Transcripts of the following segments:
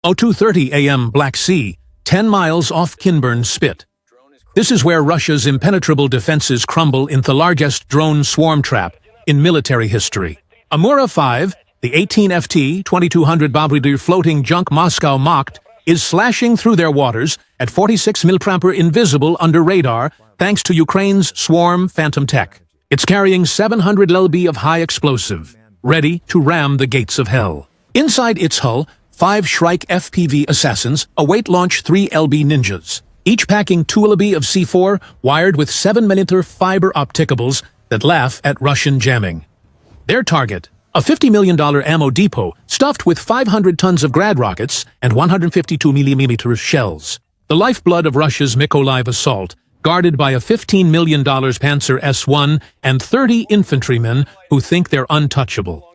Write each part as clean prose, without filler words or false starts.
02:30 a.m. Black Sea, 10 miles off Kinburn Spit. This is where Russia's impenetrable defenses crumble in the largest drone swarm trap in military history. A Mura V5, the 18FT 2200 Babrydyr floating junk Moscow mocked, is slashing through their waters at 46 mPr invisible under radar thanks to Ukraine's swarm Phantom tech. It's carrying 700 lb of high explosive, ready to ram the gates of hell. Inside its hull, 5 Shrike FPV assassins await launch 3 LB Ninjas, each packing 2 lb of C4 wired with 7mm fiber-opticables that laugh at Russian jamming. Their target, a $50 million ammo depot stuffed with 500 tons of grad rockets and 152mm shells. The lifeblood of Russia's Mykolaiv assault, guarded by a $15 million Panzer S1 and 30 infantrymen who think they're untouchable.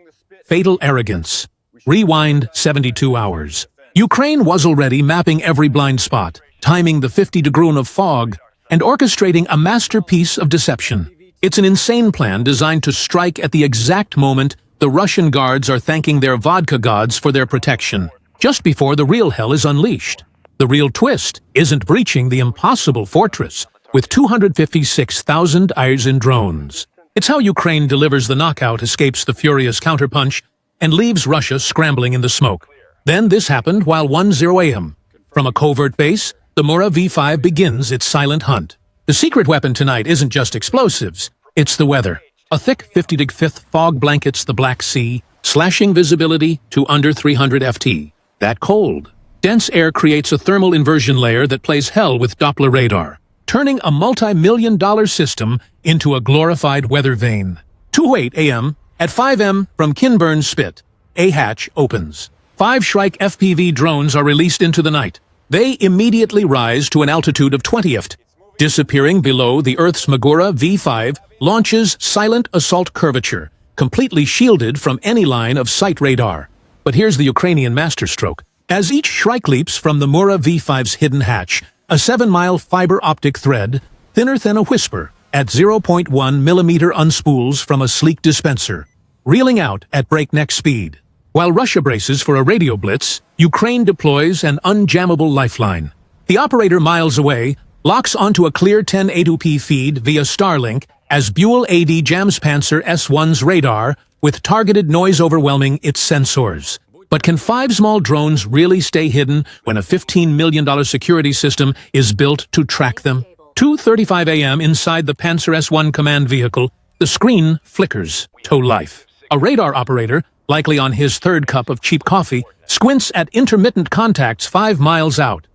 Fatal arrogance. Rewind 72 hours. Ukraine was already mapping every blind spot, timing the 50 degree of fog, and orchestrating a masterpiece of deception. It's an insane plan designed to strike at the exact moment the Russian guards are thanking their vodka gods for their protection, just before the real hell is unleashed. The real twist isn't breaching the impossible fortress with 256,000 eyes in drones. It's how Ukraine delivers the knockout, escapes the furious counterpunch, and leaves Russia scrambling in the smoke. Then this happened while 1:0 a.m. From a covert base, the Mura V5 begins its silent hunt. The secret weapon tonight isn't just explosives, it's the weather. A thick 50-degree fog blankets the Black Sea, slashing visibility to under 300 FT. That cold, dense air creates a thermal inversion layer that plays hell with Doppler radar, turning a multi-million-dollar system into a glorified weather vane. 2:08 a.m. At 5 m from Kinburn Spit, a hatch opens. 5 Shrike FPV drones are released into the night. They immediately rise to an altitude of 20 ft. Disappearing below the Earth's Mura V5 launches silent assault curvature, completely shielded from any line of sight radar. But here's the Ukrainian masterstroke. As each Shrike leaps from the Mura V5's hidden hatch, a 7-mile fiber-optic thread, thinner than a whisper, at 0.1 mm unspools from a sleek dispenser, reeling out at breakneck speed. While Russia braces for a radio blitz, Ukraine deploys an unjammable lifeline. The operator miles away locks onto a clear 1080p feed via Starlink as Buell AD jams Panzer S1's radar with targeted noise overwhelming its sensors. But can 5 small drones really stay hidden when a $15 million security system is built to track them? 2:35 a.m. inside the Panzer S1 command vehicle, the screen flickers to life. A radar operator, likely on his 3rd cup of cheap coffee, squints at intermittent contacts 5 miles out.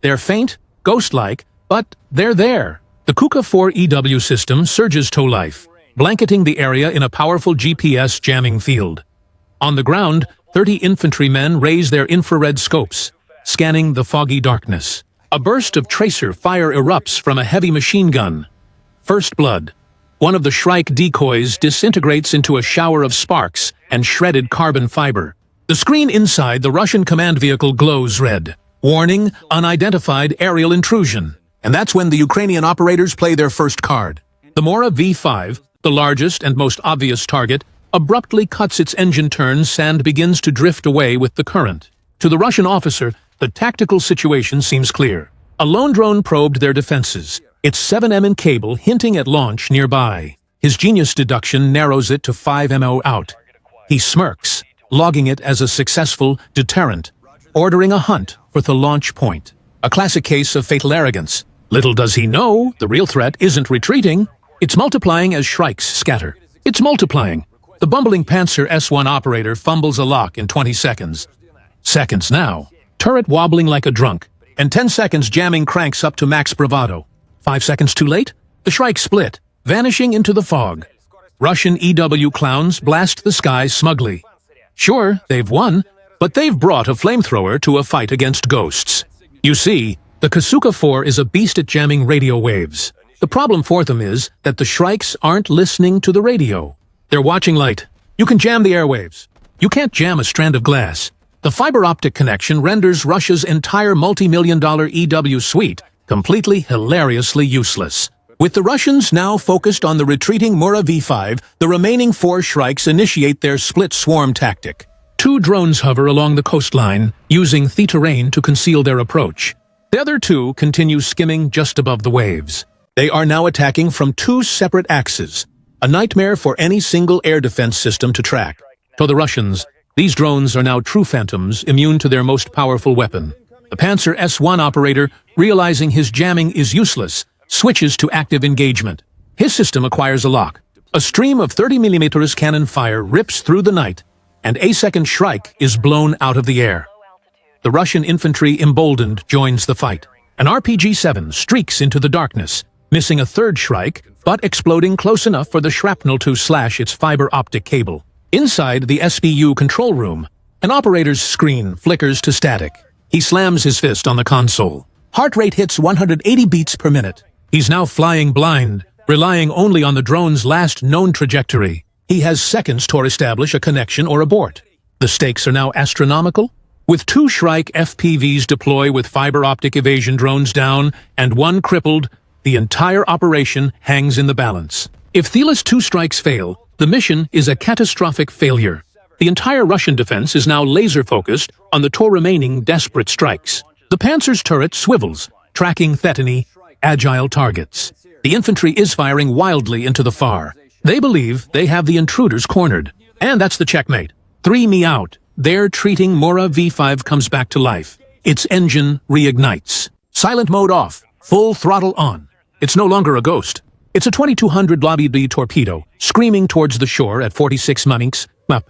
They're faint, ghost-like, but they're there. The Kuka 4 EW system surges to life, blanketing the area in a powerful GPS jamming field. On the ground, 30 infantrymen raise their infrared scopes, scanning the foggy darkness. A burst of tracer fire erupts from a heavy machine gun. First blood. One of the Shrike decoys disintegrates into a shower of sparks and shredded carbon fiber. The screen inside the Russian command vehicle glows red. Warning, unidentified aerial intrusion. And that's when the Ukrainian operators play their first card. The Mura V5, the largest and most obvious target, abruptly cuts its engine turns and begins to drift away with the current. To the Russian officer, the tactical situation seems clear. A lone drone probed their defenses, its 7M in cable hinting at launch nearby. His genius deduction narrows it to 5 MO out. He smirks, logging it as a successful deterrent, ordering a hunt for the launch point. A classic case of fatal arrogance. Little does he know, the real threat isn't retreating. It's multiplying as Shrikes scatter. It's multiplying. The bumbling Panzer S1 operator fumbles a lock in 20 seconds. Seconds now. Turret wobbling like a drunk. And 10 seconds jamming cranks up to max bravado. 5 seconds too late? The Shrike split, vanishing into the fog. Russian EW clowns blast the sky smugly. Sure, they've won, but they've brought a flamethrower to a fight against ghosts. You see, the Kasuka 4 is a beast at jamming radio waves. The problem for them is that the Shrikes aren't listening to the radio. They're watching light. You can jam the airwaves. You can't jam a strand of glass. The fiber-optic connection renders Russia's entire multi-million-dollar EW suite completely hilariously useless. With the Russians now focused on the retreating Mura V5, the remaining 4 Shrikes initiate their split swarm tactic. Two drones hover along the coastline, using the terrain to conceal their approach. The other two continue skimming just above the waves. They are now attacking from two separate axes, a nightmare for any single air defense system to track. To the Russians, these drones are now true phantoms, immune to their most powerful weapon. The Panzer S-1 operator, realizing his jamming is useless, switches to active engagement. His system acquires a lock. A stream of 30mm cannon fire rips through the night, and a second Shrike is blown out of the air. The Russian infantry, emboldened, joins the fight. An RPG-7 streaks into the darkness, missing a third Shrike, but exploding close enough for the shrapnel to slash its fiber-optic cable. Inside the SBU control room, an operator's screen flickers to static. He slams his fist on the console. Heart rate hits 180 beats per minute. He's now flying blind, relying only on the drone's last known trajectory. He has seconds to establish a connection or abort. The stakes are now astronomical. With two Shrike FPVs deploy with fiber-optic evasion drones down and one crippled, the entire operation hangs in the balance. If Thiele's two strikes fail, the mission is a catastrophic failure. The entire Russian defense is now laser-focused on the two remaining desperate strikes. The Panzer's turret swivels, tracking Thetany, agile targets. The infantry is firing wildly into the far. They believe they have the intruders cornered. And that's the checkmate. 3 me out. Their treating Mura V5 comes back to life. Its engine reignites. Silent mode off. Full throttle on. It's no longer a ghost. It's a 2200 Lobby B torpedo, screaming towards the shore at 46 Munnings up.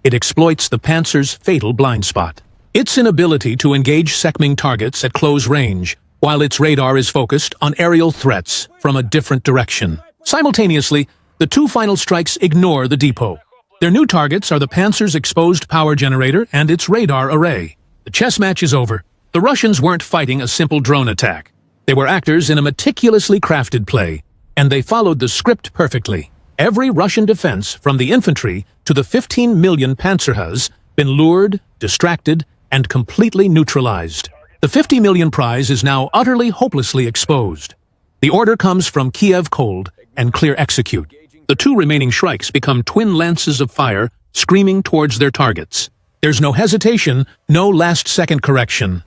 It exploits the Panzer's fatal blind spot. Its inability to engage Sekming targets at close range, while its radar is focused on aerial threats from a different direction. Simultaneously, the two final strikes ignore the depot. Their new targets are the Panzer's exposed power generator and its radar array. The chess match is over. The Russians weren't fighting a simple drone attack. They were actors in a meticulously crafted play, and they followed the script perfectly. Every Russian defense, from the infantry to the 15 million Panzer, has been lured, distracted, and completely neutralized. The 50 million prize is now utterly hopelessly exposed. The order comes from Kiev cold and clear execute. The two remaining Shrikes become twin lances of fire, screaming towards their targets. There's no hesitation, no last-second correction.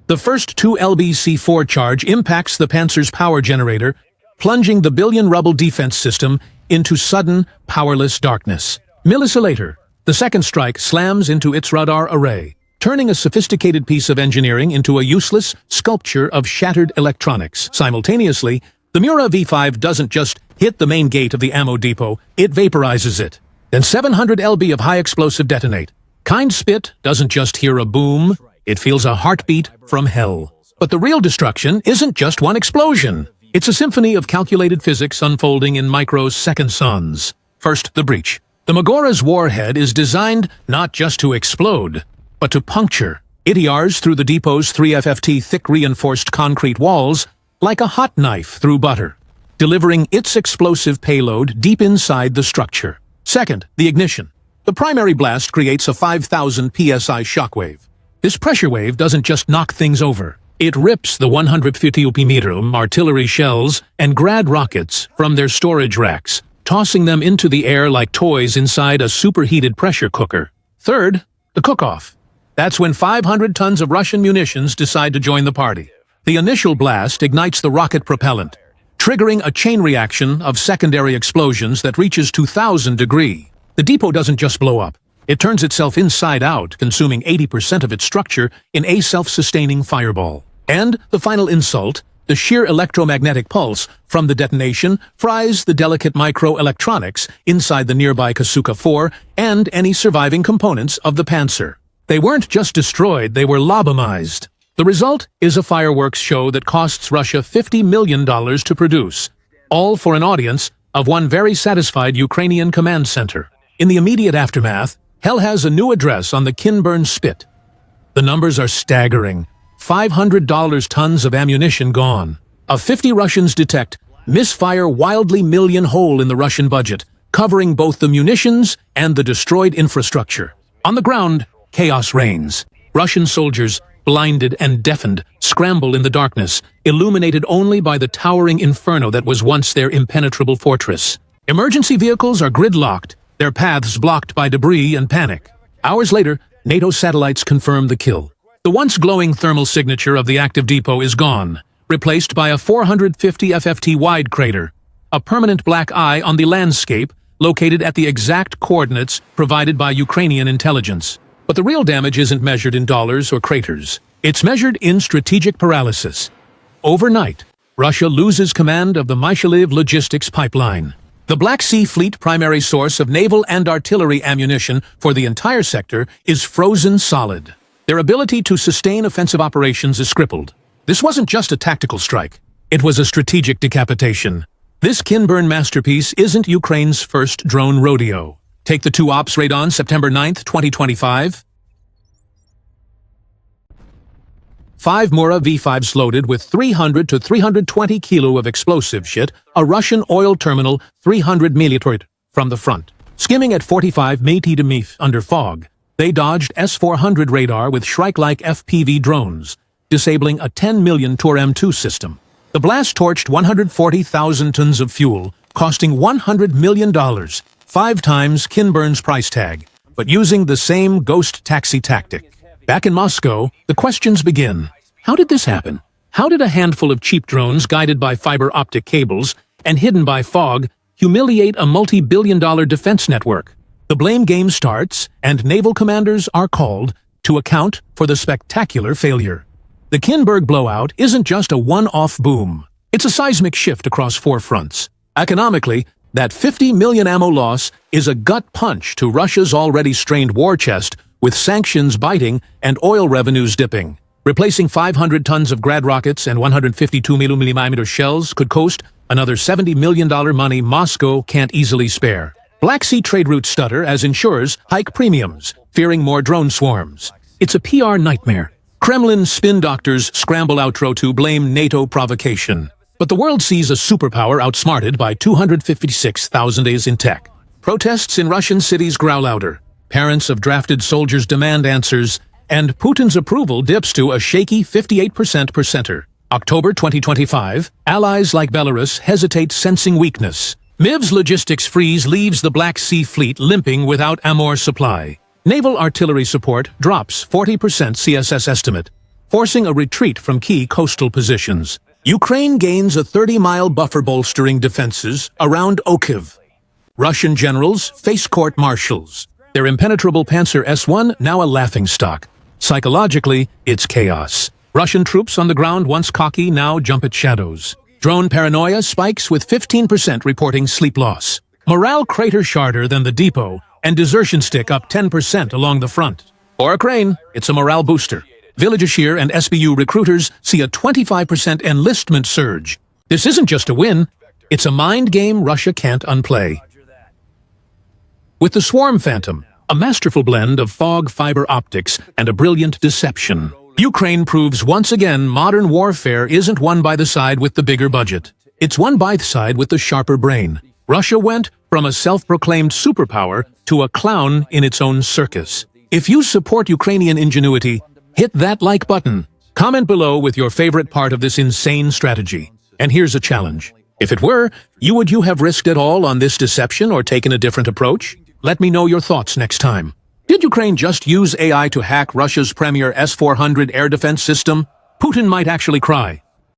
The first 2 LBC-4 charge impacts the Panzer's power generator, plunging the billion-rubble defense system into sudden, powerless darkness. Millisecond later, the second strike slams into its radar array, turning a sophisticated piece of engineering into a useless sculpture of shattered electronics. Simultaneously, the Mura V5 doesn't just hit the main gate of the ammo depot, it vaporizes it. Then 700 lb of high explosive detonate. Kinburn Spit doesn't just hear a boom, it feels a heartbeat from hell. But the real destruction isn't just one explosion. It's a symphony of calculated physics unfolding in microseconds. First, the breach. The Magora's warhead is designed not just to explode, but to puncture. It yars through the depot's 3FFT thick reinforced concrete walls like a hot knife through butter, delivering its explosive payload deep inside the structure. Second, the ignition. The primary blast creates a 5,000 psi shockwave. This pressure wave doesn't just knock things over. It rips the 150 mm artillery shells and Grad rockets from their storage racks, tossing them into the air like toys inside a superheated pressure cooker. Third, the cook-off. That's when 500 tons of Russian munitions decide to join the party. The initial blast ignites the rocket propellant, triggering a chain reaction of secondary explosions that reaches 2,000 degrees. The depot doesn't just blow up. It turns itself inside out, consuming 80% of its structure in a self-sustaining fireball. And the final insult, the sheer electromagnetic pulse from the detonation, fries the delicate microelectronics inside the nearby Kasuka 4 and any surviving components of the Panzer. They weren't just destroyed, they were lobotomized. The result is a fireworks show that costs Russia $50 million to produce, all for an audience of one very satisfied Ukrainian command center. In the immediate aftermath, hell has a new address on the Kinburn Spit. The numbers are staggering. $500 tons of ammunition gone. Of 50 Russians detect misfire wildly million hole in the Russian budget, covering both the munitions and the destroyed infrastructure. On the ground, chaos reigns. Russian soldiers, blinded and deafened, scramble in the darkness, illuminated only by the towering inferno that was once their impenetrable fortress. Emergency vehicles are gridlocked, their paths blocked by debris and panic. Hours later, NATO satellites confirmed the kill. The once glowing thermal signature of the active depot is gone, replaced by a 450 FFT wide crater, a permanent black eye on the landscape located at the exact coordinates provided by Ukrainian intelligence. But the real damage isn't measured in dollars or craters. It's measured in strategic paralysis. Overnight, Russia loses command of the Mykolaiv logistics pipeline. The Black Sea Fleet primary source of naval and artillery ammunition for the entire sector is frozen solid. Their ability to sustain offensive operations is crippled. This wasn't just a tactical strike. It was a strategic decapitation. This Kinburn masterpiece isn't Ukraine's first drone rodeo. Take the two ops raid on September 9th, 2025. 5 Mura V5s loaded with 300 to 320 kilo of explosive shit, a Russian oil terminal 300 meters from the front. Skimming at 45 meters under fog, they dodged S-400 radar with Shrike-like FPV drones, disabling a 10 million Tor M2 system. The blast torched 140,000 tons of fuel, costing $100 million, 5 times Kinburn's price tag, but using the same ghost taxi tactic. Back in Moscow, the questions begin. How did this happen? How did a handful of cheap drones guided by fiber-optic cables and hidden by fog humiliate a multi-billion-dollar defense network? The blame game starts, and naval commanders are called to account for the spectacular failure. The Kinburn blowout isn't just a one-off boom. It's a seismic shift across 4 fronts. Economically, that 50 million ammo loss is a gut punch to Russia's already strained war chest, with sanctions biting and oil revenues dipping. Replacing 500 tons of Grad rockets and 152 mm shells could cost another $70 million money Moscow can't easily spare. Black Sea trade routes stutter as insurers hike premiums, fearing more drone swarms. It's a PR nightmare. Kremlin spin doctors scramble outro to blame NATO provocation. But the world sees a superpower outsmarted by 256,000 days in tech. Protests in Russian cities growl louder. Parents of drafted soldiers demand answers, and Putin's approval dips to a shaky 58% per center. October 2025, allies like Belarus hesitate, sensing weakness. MIV's logistics freeze leaves the Black Sea Fleet limping without ammo supply. Naval artillery support drops 40% CSS estimate, forcing a retreat from key coastal positions. Ukraine gains a 30-mile buffer bolstering defenses around Okiv. Russian generals face court-martials. Their impenetrable Panzer S-1 now a laughingstock. Psychologically, it's chaos. Russian troops on the ground, once cocky, now jump at shadows. Drone paranoia spikes with 15% reporting sleep loss. Morale crater sharder than the depot, and desertion stick up 10% along the front. For Ukraine, it's a morale booster. Villageshir and SBU recruiters see a 25% enlistment surge. This isn't just a win, it's a mind game Russia can't unplay. With the Swarm Phantom, a masterful blend of fog fiber optics and a brilliant deception, Ukraine proves once again modern warfare isn't won by the side with the bigger budget. It's won by the side with the sharper brain. Russia went from a self-proclaimed superpower to a clown in its own circus. If you support Ukrainian ingenuity, hit that like button. Comment below with your favorite part of this insane strategy. And here's a challenge. If it were, would you have risked it all on this deception or taken a different approach? Let me know your thoughts next time. Did Ukraine just use AI to hack Russia's premier S-400 air defense system? Putin might actually cry.